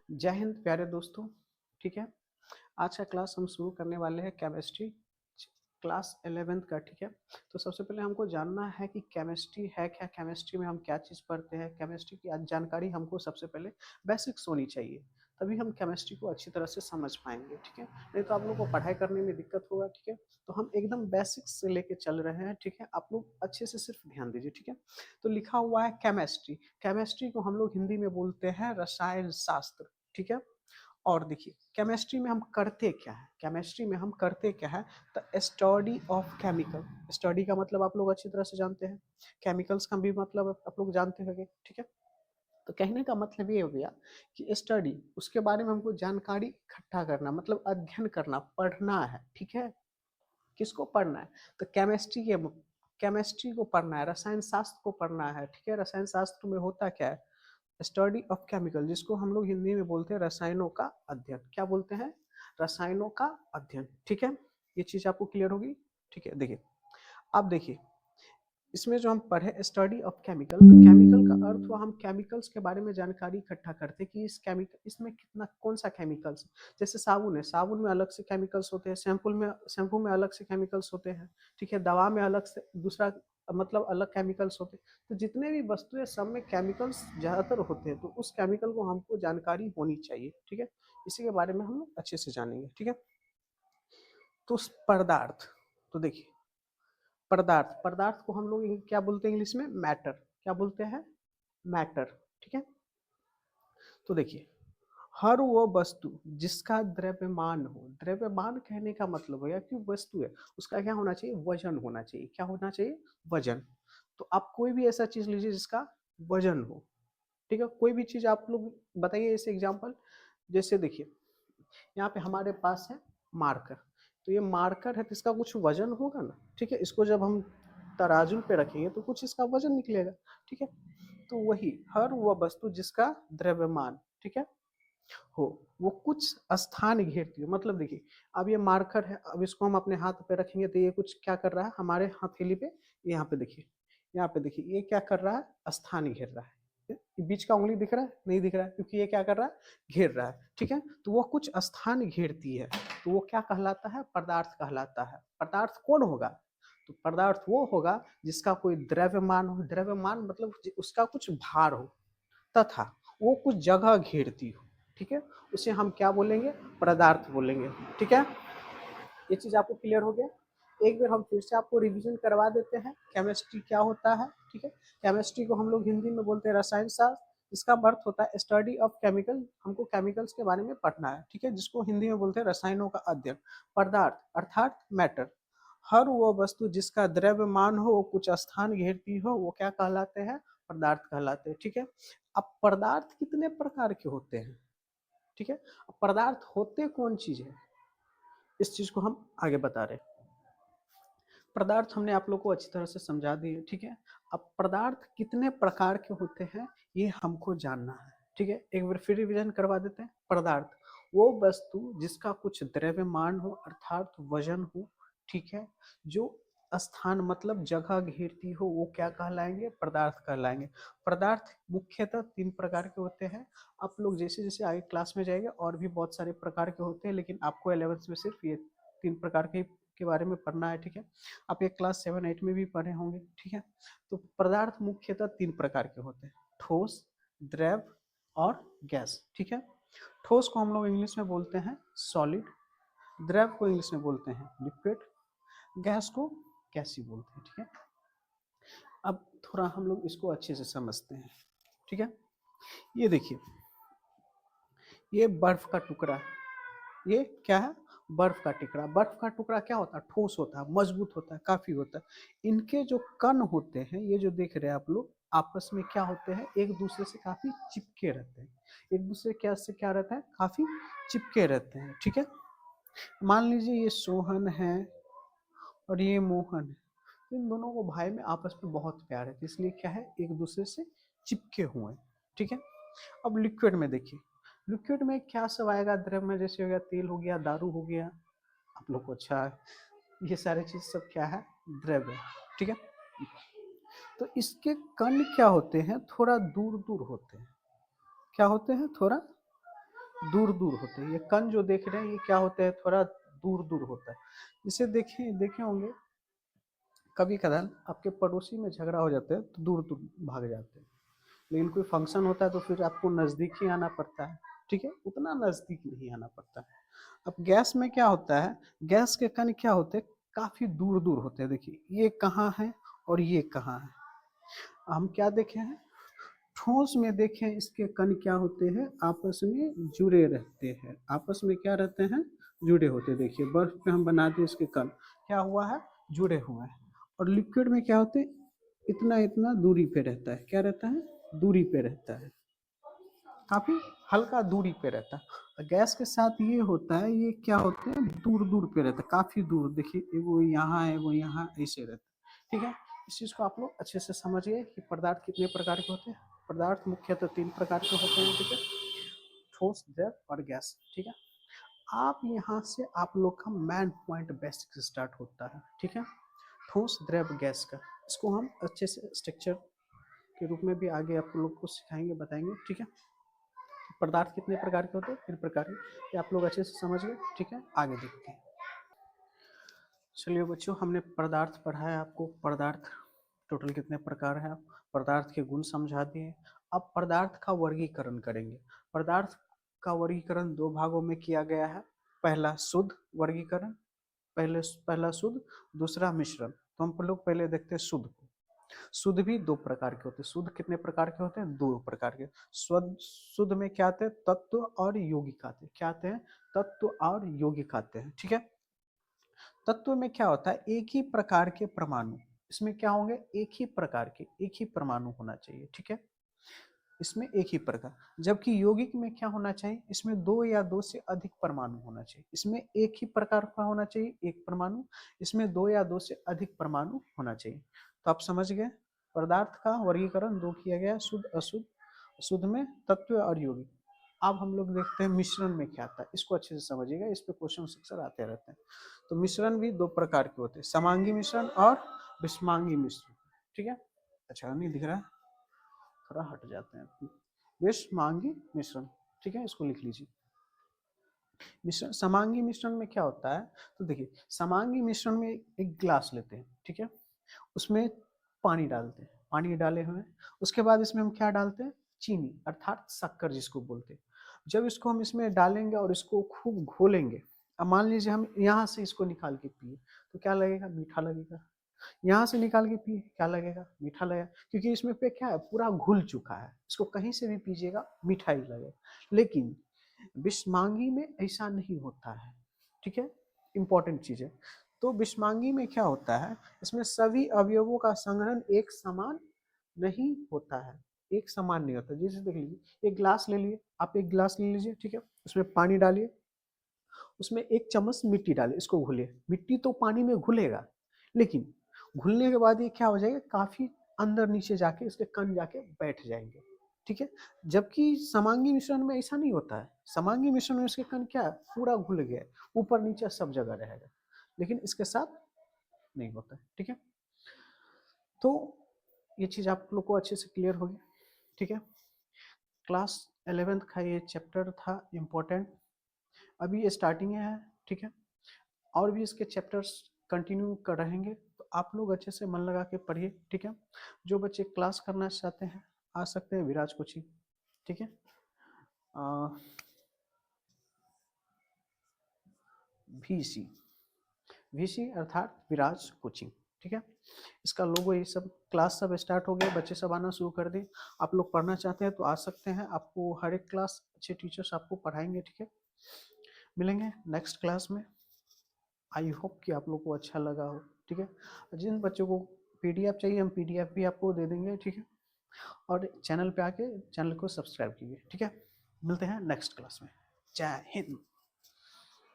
जय हिंद प्यारे दोस्तों। ठीक है, आज का क्लास हम शुरू करने वाले हैं केमिस्ट्री क्लास 11th का। ठीक है, तो सबसे पहले हमको जानना है कि केमिस्ट्री है क्या, केमिस्ट्री में हम क्या चीज़ पढ़ते हैं। केमिस्ट्री की आज जानकारी हमको सबसे पहले बेसिक्स होनी चाहिए, तभी हम केमिस्ट्री को अच्छी तरह से समझ पाएंगे। ठीक है, नहीं तो आप लोगों को पढ़ाई करने में दिक्कत होगा। ठीक है, तो हम एकदम बेसिक्स से लेके चल रहे हैं। ठीक है, आप लोग अच्छे से सिर्फ ध्यान दीजिए। ठीक है, तो लिखा हुआ है केमिस्ट्री। केमिस्ट्री को हम लोग हिंदी में बोलते हैं रसायन शास्त्र। ठीक है, और देखिए केमिस्ट्री में हम करते क्या है, केमिस्ट्री में हम करते क्या है, the study of chemical. Study का मतलब आप लोग अच्छी तरह से जानते हैं, केमिकल्स का भी मतलब आप लोग जानते होंगे। ठीक है, तो कहने का मतलब ये हो गया कि स्टडी, उसके बारे में हमको जानकारी इकट्ठा करना, मतलब अध्ययन करना, पढ़ना है। ठीक है, किसको पढ़ना है, तो केमिस्ट्री को पढ़ना है, रसायन शास्त्र को पढ़ना है। ठीक है, रसायन शास्त्र में होता क्या है, स्टडी ऑफ केमिकल, जिसको हम लोग हिंदी में बोलते हैं रसायनों का अध्ययन। क्या बोलते हैं, रसायनों का अध्ययन। ठीक है, ये चीज आपको क्लियर होगी। ठीक है, देखिए अब देखिए इसमें जो हम पढ़े स्टडी ऑफ केमिकल, तो केमिकल का अर्थ हुआ हम केमिकल्स के बारे में जानकारी इकट्ठा करते हैं कि इस केमिकल, इसमें कितना कौन सा केमिकल्स। जैसे साबुन है, साबुन में अलग से केमिकल्स होते हैं, शैम्पू में अलग से केमिकल्स होते हैं। ठीक है, दवा में अलग से दूसरा मतलब अलग केमिकल्स होते हैं। तो जितने भी वस्तुएं सब में केमिकल्स ज़्यादातर होते हैं, तो उस केमिकल को हमको जानकारी होनी चाहिए। ठीक है, इसी के बारे में हम लोग अच्छे से जानेंगे। ठीक है, तो पदार्थ, तो देखिए पदार्थ, पदार्थ को हम लोग क्या बोलते हैं इंग्लिश में, मैटर। क्या बोलते हैं, मैटर। ठीक है, तो देखिए हर वो वस्तु जिसका द्रव्यमान हो, द्रव्यमान कहने का मतलब हो गया कि वस्तु है उसका क्या होना चाहिए, वजन होना चाहिए। क्या होना चाहिए, वजन। तो आप कोई भी ऐसा चीज लीजिए जिसका वजन हो। ठीक है, कोई भी चीज आप लोग बताइए ऐसे एग्जांपल। जैसे देखिए यहाँ पे हमारे पास है मार्कर, तो ये मार्कर है तो इसका कुछ वजन होगा ना। ठीक है, इसको जब हम तराजू पे रखेंगे तो कुछ इसका वजन निकलेगा। ठीक है, तो वही हर वह वस्तु जिसका द्रव्यमान, ठीक है, हो, वो कुछ स्थान घेरती हो। मतलब देखिए अब ये मार्कर है, अब इसको हम अपने हाथ पे रखेंगे तो ये कुछ क्या कर रहा है हमारे हथेली पे, यहाँ पे देखिए, यहाँ पे देखिए ये क्या कर रहा है, स्थान घेर रहा है। बीच का उंगली दिख रहा है, नहीं दिख रहा है, क्योंकि ये क्या कर रहा है, घेर रहा है। ठीक है, तो वो कुछ स्थान घेरती है, तो वो क्या कहलाता है, पदार्थ कहलाता है। पदार्थ कौन होगा, तो पदार्थ वो होगा जिसका कोई द्रव्यमान हो। द्रव्यमान मतलब उसका कुछ भार हो, तथा वो कुछ जगह घेरती हो। ठीक है, उसे हम क्या बोलेंगे, पदार्थ बोलेंगे। ठीक है, ये चीज आपको क्लियर हो गया। एक बार हम फिर से आपको रिवीजन करवा देते हैं केमिस्ट्री क्या होता है। ठीक है, केमिस्ट्री को हम लोग हिंदी में बोलते हैं रसायन शास्त्र, इसका अर्थ होता है स्टडी ऑफ केमिकल। हमको केमिकल्स के बारे में पढ़ना है। ठीक है, जिसको हिंदी में बोलते हैं रसायनों का अध्ययन। पदार्थ अर्थात मैटर, हर वो वस्तु जिसका द्रव्यमान हो, वो कुछ स्थान घेरती हो, वो क्या कहलाते हैं, पदार्थ कहलाते हैं। ठीक है, अब पदार्थ कितने प्रकार के होते हैं। ठीक है, अब पदार्थ होते कौन चीज है, इस चीज को हम आगे बता रहे हैं। पदार्थ हमने आप लोग को अच्छी तरह से समझा दिए। ठीक है, अब पदार्थ कितने प्रकार के होते हैं ये हमको जानना है। ठीक है, एक बार फिर रिवीजन करवा देते हैं। पदार्थ वो वस्तु जिसका कुछ द्रव्यमान हो अर्थात वजन हो। ठीक है, जो स्थान मतलब जगह घेरती हो, वो क्या कहलाएंगे, पदार्थ कहलाएंगे। पदार्थ मुख्यतः तीन प्रकार के होते हैं। आप लोग जैसे जैसे आगे क्लास में जाएंगे और भी बहुत सारे प्रकार के होते हैं, लेकिन आपको 11th में सिर्फ ये तीन प्रकार के बारे में पढ़ना है। ठीक है, आप ये क्लास 7 8 में भी पढ़े होंगे। ठीक है, तो पदार्थ मुख्यतः तीन प्रकार के होते हैं, ठोस, द्रव और गैस। ठीक है, ठोस को हम लोग इंग्लिश में बोलते हैं सॉलिड, द्रव को इंग्लिश में बोलते हैं लिक्विड, गैस को गैसी बोलते हैं। ठीक है, अब थोड़ा हम लोग इसको अच्छे से समझते हैं। ठीक है, ये देखिए ये बर्फ का टुकड़ा है, ये क्या है, बर्फ का टुकड़ा। बर्फ का टुकड़ा क्या होता है, ठोस होता है, मजबूत होता है, काफी होता है। इनके जो कण होते हैं, ये जो देख रहे हैं आप लोग, आपस में क्या होते हैं, एक दूसरे से काफी चिपके रहते हैं। एक दूसरे क्या से क्या रहता है, काफी चिपके रहते हैं। ठीक है, मान लीजिए ये सोहन है और ये मोहन है, तो इन दोनों को भाई में आपस में बहुत प्यार है, तो इसलिए क्या है, एक दूसरे से चिपके हुए हैं। ठीक है, अब लिक्विड में देखिए, लिक्विड में क्या सब आएगा, द्रव में जैसे हो गया तेल हो गया, दारू हो गया, आप लोग को अच्छा है, ये सारे चीज सब क्या है, द्रव है। ठीक है, तो इसके कण क्या होते हैं, थोड़ा दूर दूर होते हैं। क्या होते हैं, थोड़ा दूर दूर होते हैं। ये कण जो देख रहे हैं ये क्या होते हैं, थोड़ा दूर दूर होता है। इसे देखें देखे होंगे कभी कदार आपके पड़ोसी में झगड़ा हो जाता है तो दूर दूर भाग जाते हैं, लेकिन कोई फंक्शन होता है तो फिर आपको नज़दीक ही आना पड़ता है, ठीक है, उतना नज़दीक नहीं आना पड़ता है। अब गैस में क्या होता है, गैस के कण क्या होते हैं, काफ़ी दूर दूर होते हैं। देखिए ये कहाँ है और ये कहाँ है। हम क्या देखे हैं, ठोस में देखें इसके कण क्या होते हैं, आपस में जुड़े रहते हैं, आपस में क्या रहते हैं, जुड़े होते हैं। देखिए बर्फ पे हम बनाते हैं इसके कण क्या हुआ है, जुड़े हुए हैं। और लिक्विड में क्या होते हैं, इतना इतना दूरी पे रहता है, क्या रहता है, दूरी पे रहता है, काफी हल्का दूरी पे रहता है। गैस के साथ ये होता है, ये क्या होते हैं, दूर दूर पे रहता है, काफी दूर। देखिए वो यहाँ है, वो यहाँ ऐसे रहता है, ठीक है। इस चीज को आप लोग अच्छे से समझिए कि पदार्थ कितने प्रकार के होते हैं। पदार्थ मुख्यतः 3 प्रकार के होते हैं, ठीक है, ठोस, द्रव और गैस, ठीक है। आप यहाँ से आप लोग का मेन पॉइंट बेसिक से स्टार्ट होता है, ठीक है, ठोस, द्रव, गैस का। इसको हम अच्छे से स्ट्रक्चर के रूप में भी आगे आप लोग को सिखाएंगे, बताएंगे, ठीक है। पदार्थ कितने प्रकार के होते हैं, 3 प्रकार के, ये आप लोग अच्छे से समझ गए, ठीक है। आगे देखते हैं। चलिए बच्चों, हमने पदार्थ पढ़ा है आपको, पदार्थ टोटल कितने प्रकार है, पदार्थ के गुण समझा दिए। अब पदार्थ का वर्गीकरण करेंगे। पदार्थ का वर्गीकरण 2 भागों में किया गया है। पहला शुद्ध वर्गीकरण, पहला शुद्ध, दूसरा मिश्रण। तो हम लोग पहले देखते हैं शुद्ध को। शुद्ध भी 2 प्रकार के होते हैं। शुद्ध कितने प्रकार के होते हैं, 2 प्रकार के। शुद्ध में क्या आते हैं, तत्व और यौगिक आते हैं। क्या आते हैं, तत्व और यौगिक आते हैं, ठीक है। तत्व में क्या होता है, एक ही प्रकार के परमाणु, इसमें क्या होंगे, एक ही प्रकार के, एक ही परमाणु होना चाहिए, ठीक है, इसमें एक ही प्रकार। जबकि यौगिक में क्या होना चाहिए, इसमें 2 या 2 से अधिक परमाणु होना चाहिए। इसमें एक ही प्रकार का होना चाहिए, एक परमाणु, इसमें 2 या 2 से अधिक परमाणु होना चाहिए। तो आप समझ गए, पदार्थ का वर्गीकरण 2 किया गया, शुद्ध अशुद्ध। शुद्ध में तत्व और यौगिक। अब हम लोग देखते हैं मिश्रण में क्या आता है, इसको अच्छे से समझिएगा, इस पे क्वेश्चन अक्सर आते रहते हैं। तो मिश्रण भी 2 प्रकार के होते हैं, समांगी मिश्रण और विषमांगी मिश्रण, ठीक है। अच्छा नहीं दिख रहा है, थोड़ा हट जाते हैं। विषमांगी मिश्रण, ठीक है, इसको लिख लीजिए। मिश्रण, समांगी मिश्रण में क्या होता है, तो देखिए समांगी मिश्रण में एक गिलास लेते हैं, ठीक है, उसमें पानी डालते हैं, पानी डाले हुए हैं, उसके बाद इसमें हम क्या डालते हैं, चीनी अर्थात शक्कर जिसको बोलते हैं। जब इसको हम इसमें डालेंगे और इसको खूब घोलेंगे, अब मान लीजिए हम यहाँ से इसको निकाल के पिए तो क्या लगेगा, मीठा लगेगा। यहाँ से निकाल के पिए क्या लगेगा, मीठा लगेगा, क्योंकि इसमें पे क्या है, पूरा घुल चुका है। इसको कहीं से भी पीजिएगा मीठा ही लगेगा। लेकिन विषमांगी में ऐसा नहीं होता है, ठीक है, इंपॉर्टेंट चीज है। तो विषमांगी में क्या होता है, इसमें सभी अवयवों का संग्रहण एक समान नहीं होता है, एक समान नहीं होता। जैसे देख लीजिए, एक गिलास ले लिए, आप एक गिलास ले लीजिए, ठीक है, उसमें पानी डालिए, उसमें 1 चम्मच मिट्टी डालिए, इसको घुलिए। मिट्टी तो पानी में घुलेगा, लेकिन घुलने के बाद ये क्या हो जाएगा, काफी अंदर नीचे जाके इसके कण जाके बैठ जाएंगे, ठीक है। जबकि समांगी मिश्रण में ऐसा नहीं होता है। समांगी मिश्रण में इसके कण क्या है, पूरा घुल गया, ऊपर नीचे सब जगह रहेगा, लेकिन इसके साथ नहीं होता है, ठीक है। तो ये चीज आप लोग को अच्छे से क्लियर होगी, ठीक है। क्लास 11th का ये चैप्टर था इम्पोर्टेंट, अभी ये स्टार्टिंग है, ठीक है। और भी इसके चैप्टर्स कंटिन्यू कर रहेंगे, तो आप लोग अच्छे से मन लगा के पढ़िए, ठीक है। जो बच्चे क्लास करना चाहते हैं आ सकते हैं विराज कोचिंग, ठीक है। VC, VC अर्थात विराज कोचिंग, ठीक है। इसका लोगो ये सब, क्लास सब स्टार्ट हो गया, बच्चे सब आना शुरू कर दें। आप लोग पढ़ना चाहते हैं तो आ सकते हैं, आपको हर एक क्लास अच्छे टीचर्स आपको पढ़ाएंगे, ठीक है। मिलेंगे नेक्स्ट क्लास में। आई होप कि आप लोग को अच्छा लगा हो, ठीक है। जिन बच्चों को PDF चाहिए हम PDF भी आपको दे देंगे, ठीक है। और चैनल पे आके चैनल को सब्सक्राइब कीजिए, ठीक है। मिलते हैं नेक्स्ट क्लास में। जय हिंद।